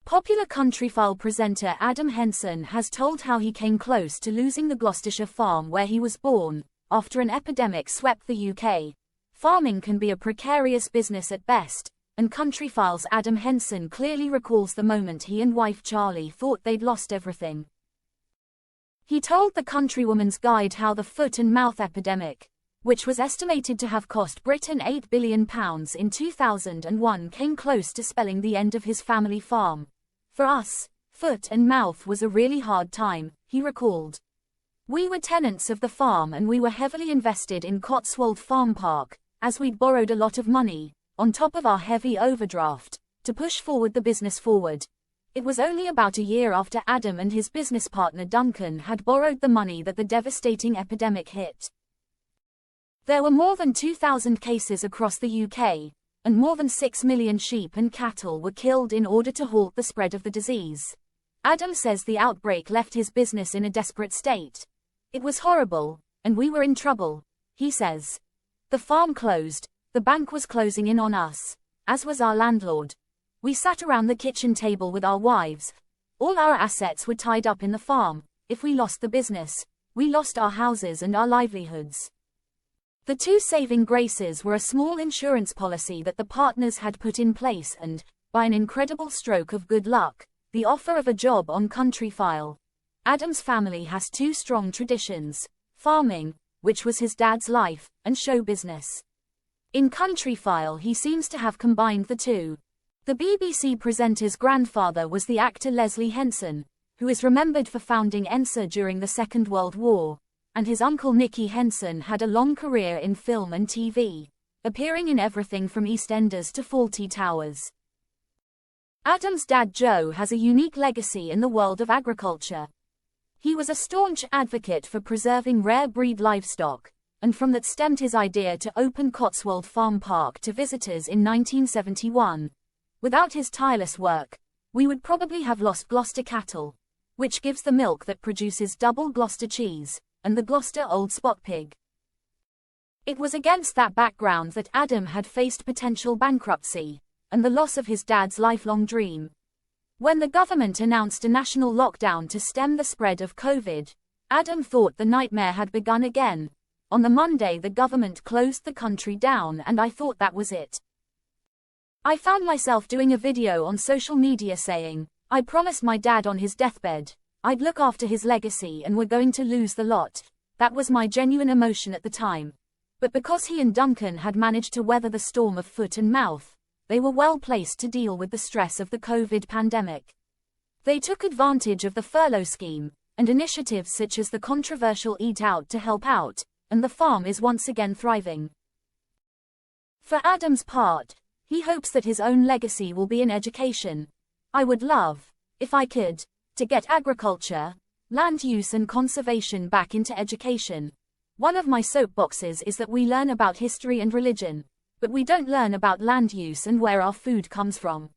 Popular Countryfile presenter Adam Henson has told how he came close to losing the Gloucestershire farm where he was born, after an epidemic swept the UK. Farming can be a precarious business at best, and Countryfile's Adam Henson clearly recalls the moment he and wife Charlie thought they'd lost everything. He told the Countrywoman's Guide how the foot and mouth epidemic, which was estimated to have cost Britain £8 billion in 2001, came close to spelling the end of his family farm. For us, foot and mouth was a really hard time, he recalled. We were tenants of the farm and we were heavily invested in Cotswold Farm Park, as we'd borrowed a lot of money, on top of our heavy overdraft, to push the business forward. It was only about a year after Adam and his business partner Duncan had borrowed the money that the devastating epidemic hit. There were more than 2,000 cases across the UK, and more than 6 million sheep and cattle were killed in order to halt the spread of the disease. Adam says the outbreak left his business in a desperate state. It was horrible, and we were in trouble, he says. The farm closed, the bank was closing in on us, as was our landlord. We sat around the kitchen table with our wives. All our assets were tied up in the farm. If we lost the business, we lost our houses and our livelihoods. The two saving graces were a small insurance policy that the partners had put in place and, by an incredible stroke of good luck, the offer of a job on Countryfile. Adam's family has two strong traditions: farming, which was his dad's life, and show business. In Countryfile he seems to have combined the two. The BBC presenter's grandfather was the actor Leslie Henson, who is remembered for founding ENSA during the Second World War. And his uncle Nicky Henson had a long career in film and TV, appearing in everything from EastEnders to Fawlty Towers. Adam's dad Joe has a unique legacy in the world of agriculture. He was a staunch advocate for preserving rare breed livestock, and from that stemmed his idea to open Cotswold Farm Park to visitors in 1971. Without his tireless work, we would probably have lost Gloucester cattle, which gives the milk that produces double Gloucester cheese, and the Gloucester Old Spot Pig. It was against that background that Adam had faced potential bankruptcy, and the loss of his dad's lifelong dream. When the government announced a national lockdown to stem the spread of COVID, Adam thought the nightmare had begun again. On the Monday the government closed the country down and I thought that was it. I found myself doing a video on social media saying, I promised my dad on his deathbed I'd look after his legacy and we're going to lose the lot. That was my genuine emotion at the time. But because he and Duncan had managed to weather the storm of foot and mouth, they were well placed to deal with the stress of the COVID pandemic. They took advantage of the furlough scheme, and initiatives such as the controversial Eat Out to help out, and the farm is once again thriving. For Adam's part, he hopes that his own legacy will be in education. I would love, if I could, to get agriculture, land use and conservation back into education. One of my soapboxes is that we learn about history and religion, but we don't learn about land use and where our food comes from.